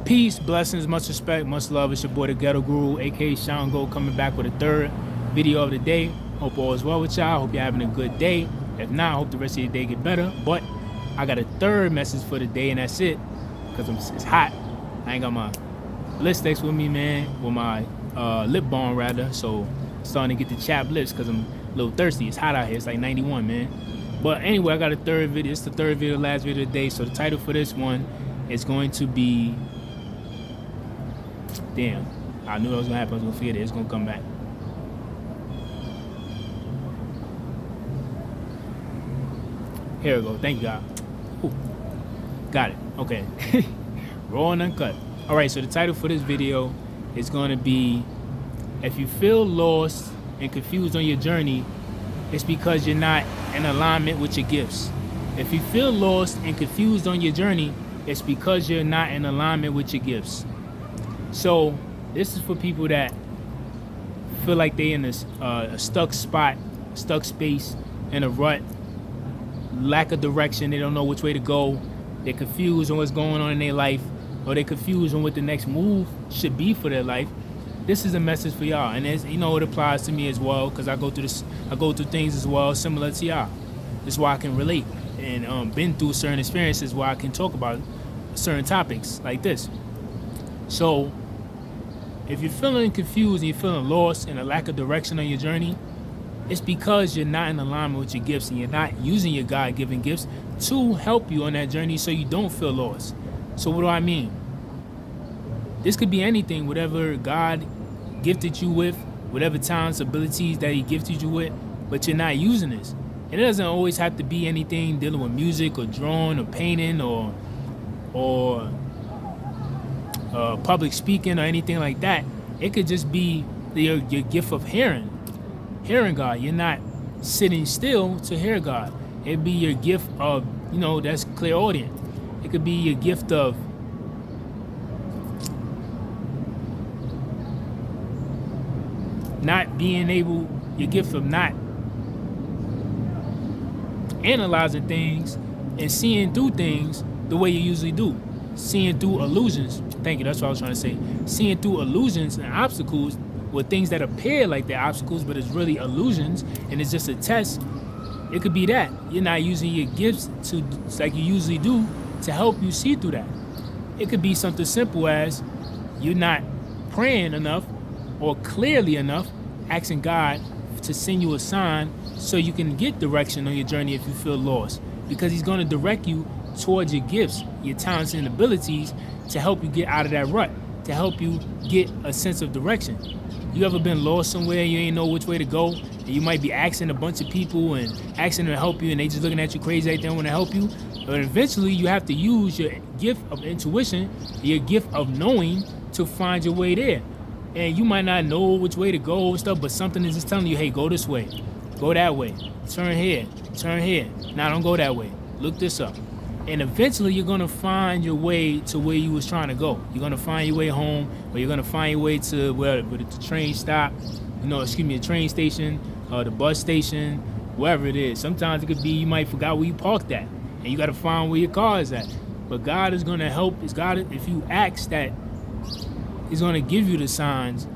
Peace, blessings, much respect, much love. It's your boy, the Ghetto Guru, aka Sean Gold, coming back with a third video of the day. Hope all is well with y'all. Hope you're having a good day. If not, hope the rest of your day get better. But I got a third message for the day, and that's it. Because it's hot. I ain't got my lipsticks with me, man. With my lip balm, rather. So starting to get the chapped lips because I'm a little thirsty. It's hot out here. It's like 91, man. But anyway, I got a third video. It's the third video, last video of the day. So the title for this one is going to be... Damn, I knew that was gonna happen. I was gonna forget it. It's gonna come back. Here we go. Thank you, God. Ooh. Got it. Okay. Raw and uncut. All right. So the title for this video is gonna be: if you feel lost and confused on your journey, it's because you're not in alignment with your gifts. If you feel lost and confused on your journey, it's because you're not in alignment with your gifts. So this is for people that feel like they're in a stuck spot, stuck space, in a rut, lack of direction. They don't know which way to go. They're confused on what's going on in their life, or they're confused on what the next move should be for their life. This is a message for y'all, and it's, you know, it applies to me as well, because I go through things as well similar to y'all. This is why I can relate and been through certain experiences where I can talk about certain topics like this. So if you're feeling confused and you're feeling lost and a lack of direction on your journey, it's because you're not in alignment with your gifts and you're not using your God-given gifts to help you on that journey so you don't feel lost. So what do I mean? This could be anything, whatever God gifted you with, whatever talents, abilities that he gifted you with, but you're not using this. And it doesn't always have to be anything dealing with music or drawing or painting or public speaking or anything like that. It could just be your gift of hearing God. You're not sitting still to hear God. It'd be your gift of, you know, that's clairaudient. It could be your gift of not being able, your gift of not analyzing things and seeing through things the way you usually do. Seeing through illusions. Thank you, that's what I was trying to say. Seeing through illusions and obstacles with things that appear like they're obstacles, but it's really illusions and it's just a test. It could be that. You're not using your gifts to, like you usually do, to help you see through that. It could be something simple as you're not praying enough or clearly enough, asking God to send you a sign so you can get direction on your journey if you feel lost. Because he's going to direct you towards your gifts, your talents and abilities to help you get out of that rut, to help you get a sense of direction. You ever been lost somewhere, you ain't know which way to go, and you might be asking a bunch of people and asking them to help you, and they just looking at you crazy like they don't want to help you. But eventually you have to use your gift of intuition, your gift of knowing, to find your way there. And you might not know which way to go and stuff, but something is just telling you, hey, go this way, go that way, turn here, now don't go that way, look this up. And eventually you're gonna find your way to where you was trying to go. You're gonna find your way home, or you're gonna find your way to where the train stop, the train station, the bus station, wherever it is. Sometimes it could be you might forgot where you parked at, and you gotta find where your car is at. But God is gonna help. If you ask that, he's gonna give you the signs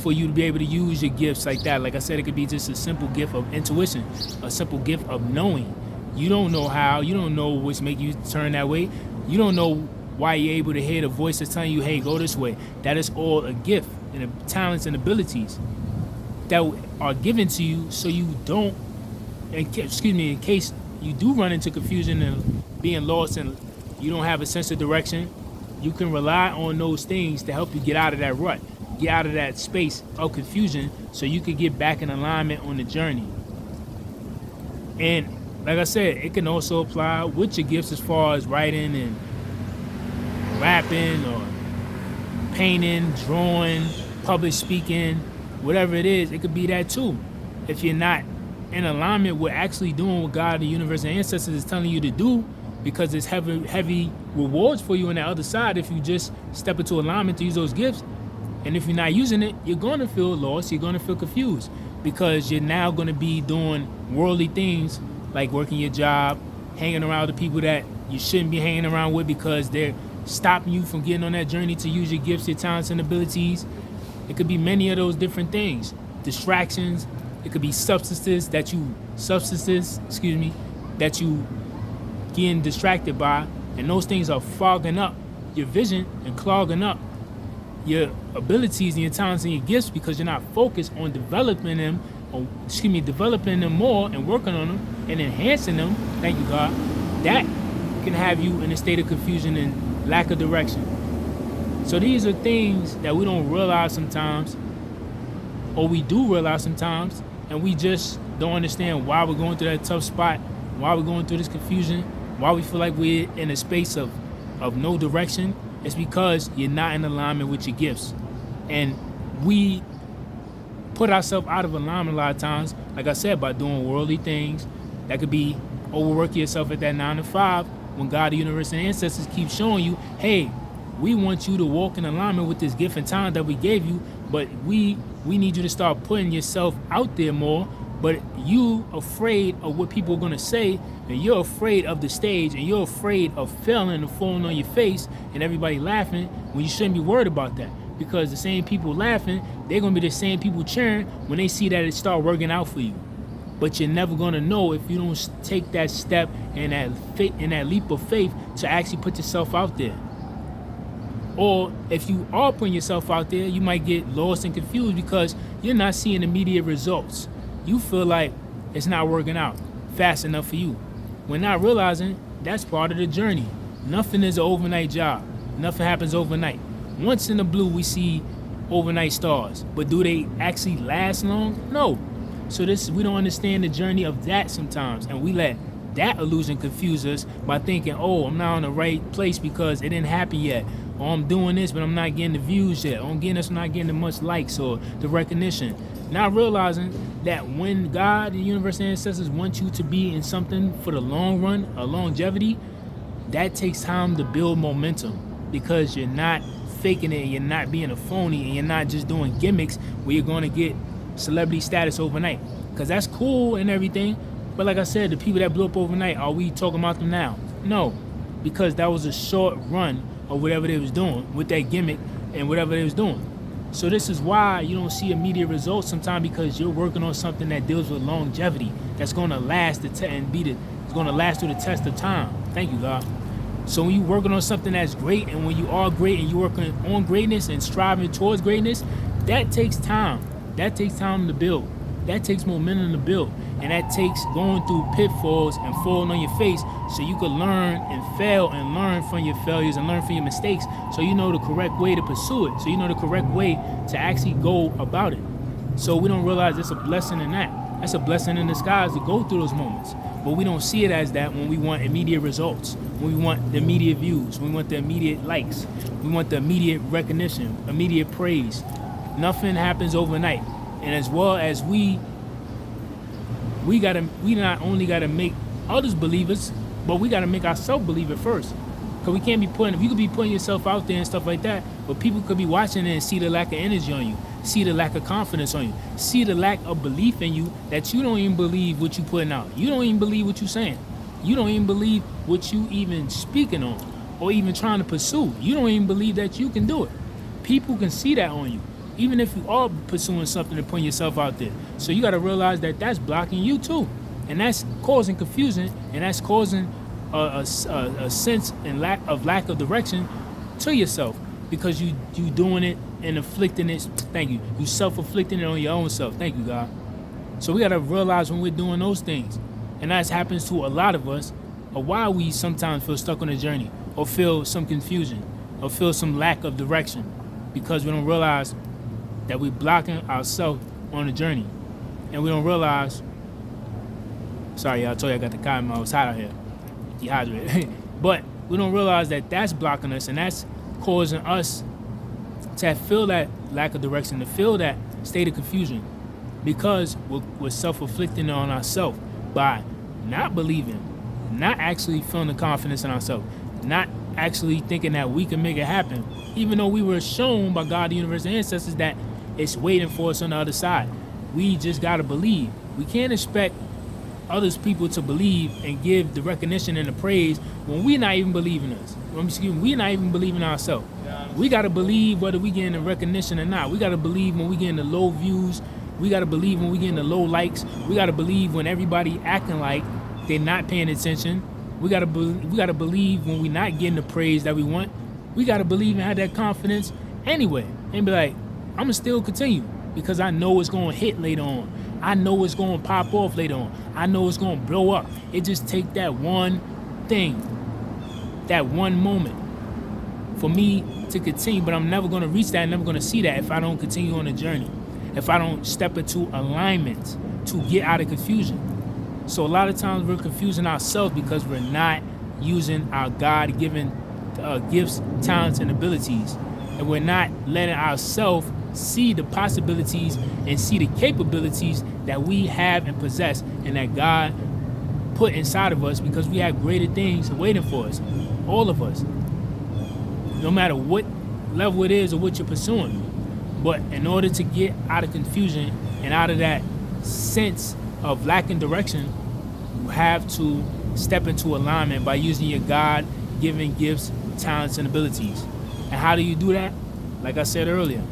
for you to be able to use your gifts like that. Like I said, it could be just a simple gift of intuition, a simple gift of knowing. You don't know how, you don't know what's making you turn that way. You don't know why you're able to hear the voice that's telling you, hey, go this way. That is all a gift and talents and abilities that are given to you so you don't, in case you do run into confusion and being lost and you don't have a sense of direction, you can rely on those things to help you get out of that rut, get out of that space of confusion so you can get back in alignment on the journey. And like I said, it can also apply with your gifts as far as writing and rapping or painting, drawing, public speaking, whatever it is. It could be that too. If you're not in alignment with actually doing what God, the universe, and ancestors is telling you to do, because there's heavy rewards for you on the other side if you just step into alignment to use those gifts. And if you're not using it, you're going to feel lost, you're going to feel confused, because you're now going to be doing worldly things like working your job, hanging around with the people that you shouldn't be hanging around with because they're stopping you from getting on that journey to use your gifts, your talents, and abilities. It could be many of those different things. Distractions. It could be substances that you getting distracted by, and those things are fogging up your vision and clogging up your abilities and your talents and your gifts because you're not focused on developing them, developing them more and working on them and enhancing them. Thank you, God. That can have you in a state of confusion and lack of direction. So these are things that we don't realize sometimes, or we do realize sometimes, and we just don't understand why we're going through that tough spot, why we're going through this confusion, why we feel like we're in a space of no direction. It's because you're not in alignment with your gifts. And we put ourselves out of alignment a lot of times, like I said, by doing worldly things. That could be overworking yourself at that 9 to 5 when God, the universe, and ancestors keep showing you, hey, we want you to walk in alignment with this gift and talent that we gave you, but we need you to start putting yourself out there more. But you afraid of what people are going to say, and you're afraid of the stage, and you're afraid of failing and falling on your face and everybody laughing when you shouldn't be worried about that. Because the same people laughing, they're going to be the same people cheering when they see that it start working out for you. But you're never going to know if you don't take that step and that leap of faith to actually put yourself out there. Or if you are putting yourself out there, you might get lost and confused because you're not seeing immediate results. You feel like it's not working out fast enough for you. We're not realizing that's part of the journey. Nothing is an overnight job. Nothing happens overnight. Once in the blue, we see overnight stars. But do they actually last long? No. So we don't understand the journey of that sometimes. And we let that illusion confuse us by thinking, oh, I'm not in the right place because it didn't happen yet. Or I'm doing this, but I'm not getting the views yet. Or I'm getting this, I'm not getting the much likes or the recognition. Not realizing that when God, the universe, and ancestors want you to be in something for the long run, a longevity, that takes time to build momentum because you're not faking it, you're not being a phony, and you're not just doing gimmicks where you're going to get celebrity status overnight. Because that's cool and everything, but like I said, the people that blew up overnight, are we talking about them now? No, because that was a short run of whatever they was doing with that gimmick and whatever they was doing. So this is why you don't see immediate results sometimes, because you're working on something that deals with longevity, that's going to last it's going to last through the test of time. Thank you, God. So when you're working on something that's great, and when you are great and you're working on greatness and striving towards greatness, that takes time. That takes time to build. That takes momentum to build. And that takes going through pitfalls and falling on your face so you can learn and fail and learn from your failures and learn from your mistakes so you know the correct way to pursue it, so you know the correct way to actually go about it. So we don't realize it's a blessing in that. That's a blessing in disguise to go through those moments. But we don't see it as that when we want immediate results, when we want the immediate views, when we want the immediate likes, we want the immediate recognition, immediate praise. Nothing happens overnight. And as well as we not only gotta make others believers, but we gotta make ourselves believers first. Cause we can't be you could be putting yourself out there and stuff like that, but people could be watching it and see the lack of energy on you, see the lack of confidence on you, see the lack of belief in you, that you don't even believe what you putting out. You don't even believe what you saying. You don't even believe what you even speaking on or even trying to pursue. You don't even believe that you can do it. People can see that on you, even if you are pursuing something and putting yourself out there. So you got to realize that that's blocking you too. And that's causing confusion, and that's causing a sense and lack of direction to yourself, because you doing it and inflicting it. Thank you. You self-inflicting it on your own self. Thank you, God. So we got to realize when we're doing those things, and that happens to a lot of us, or why we sometimes feel stuck on the journey, or feel some confusion, or feel some lack of direction, because we don't realize that we're blocking ourselves on the journey. And we don't realize, sorry, y'all, I told you I got the cotton, I was hot out here, dehydrated. But we don't realize that that's blocking us, and that's causing us to feel that lack of direction, to feel that state of confusion, because we're self-inflicting on ourselves by not believing, not actually feeling the confidence in ourselves, not actually thinking that we can make it happen, even though we were shown by God, the universe, and ancestors that it's waiting for us on the other side. We just gotta believe. We can't expect others people to believe and give the recognition and the praise when we're not even believing us. We're not even believing ourselves. We got to believe whether we getting the recognition or not. We got to believe when we getting the low views. We got to believe when we getting the low likes. We got to believe when everybody acting like they're not paying attention. We got to believe when we're not getting the praise that we want. We got to believe and have that confidence anyway. And be like, I'm going to still continue because I know it's going to hit later on. I know it's going to pop off later on. I know it's going to blow up. It just take that one thing, that one moment for me to continue. But I'm never going to reach that, never going to see that if I don't continue on the journey, if I don't step into alignment to get out of confusion. So a lot of times we're confusing ourselves because we're not using our God-given gifts, talents, and abilities. And we're not letting ourselves see the possibilities and see the capabilities that we have and possess and that God put inside of us, because we have greater things waiting for us, all of us, no matter what level it is or what you're pursuing. But in order to get out of confusion and out of that sense of lacking direction, you have to step into alignment by using your God-given gifts, talents, and abilities. And how do you do that? Like I said earlier,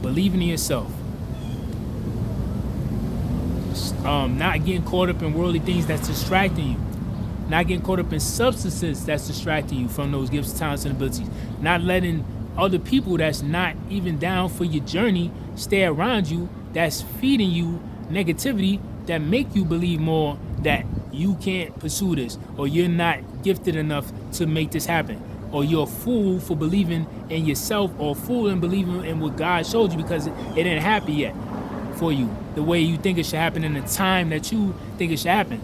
believing in yourself. Not getting caught up in worldly things that's distracting you. Not getting caught up in substances that's distracting you from those gifts, talents, and abilities. Not letting other people that's not even down for your journey stay around you, that's feeding you negativity, that make you believe more that you can't pursue this, or you're not gifted enough to make this happen, or you're a fool for believing in yourself, or a fool in believing in what God showed you because it didn't happen yet for you the way you think it should happen in the time that you think it should happen.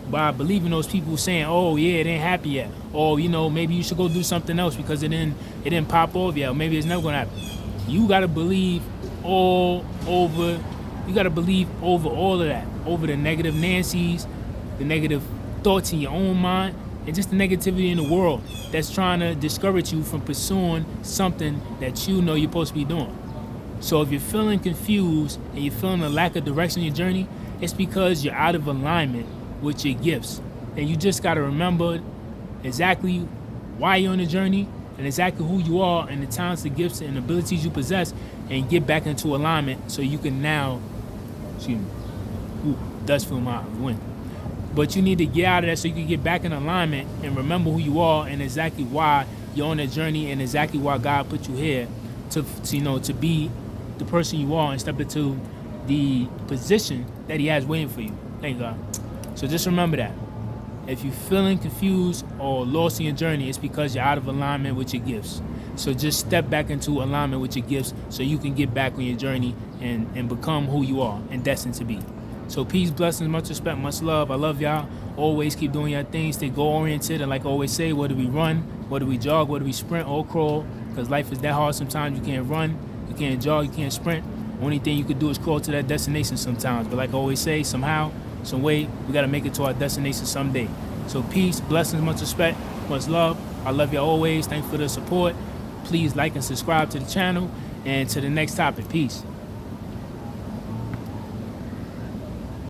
By believing those people saying, oh yeah, it ain't happy yet, or maybe you should go do something else because it didn't pop off yet, or maybe it's never gonna happen. You gotta believe all over. You gotta believe over all of that, over the negative Nancy's, the negative thoughts in your own mind, and just the negativity in the world that's trying to discourage you from pursuing something that you know you're supposed to be doing. So if you're feeling confused and you're feeling a lack of direction in your journey, it's because you're out of alignment with your gifts. And you just got to remember exactly why you're on the journey and exactly who you are and the talents, the gifts, and abilities you possess, and get back into alignment so you can now, does feel my win. But you need to get out of that so you can get back in alignment and remember who you are and exactly why you're on that journey and exactly why God put you here to be the person you are and step into the position that He has waiting for you. Thank God. So just remember that. If you're feeling confused or lost in your journey, it's because you're out of alignment with your gifts. So just step back into alignment with your gifts so you can get back on your journey and become who you are and destined to be. So peace, blessings, much respect, much love. I love y'all. Always keep doing your things. Stay goal-oriented. And like I always say, whether we run, whether we jog, whether we sprint or crawl, because life is that hard sometimes. You can't run, you can't jog, you can't sprint. Only thing you could do is crawl to that destination sometimes. But like I always say, somehow, some way, we got to make it to our destination someday. So peace, blessings, much respect, much love. I love you always. Thanks for the support. Please like and subscribe to the channel. And to the next topic. Peace.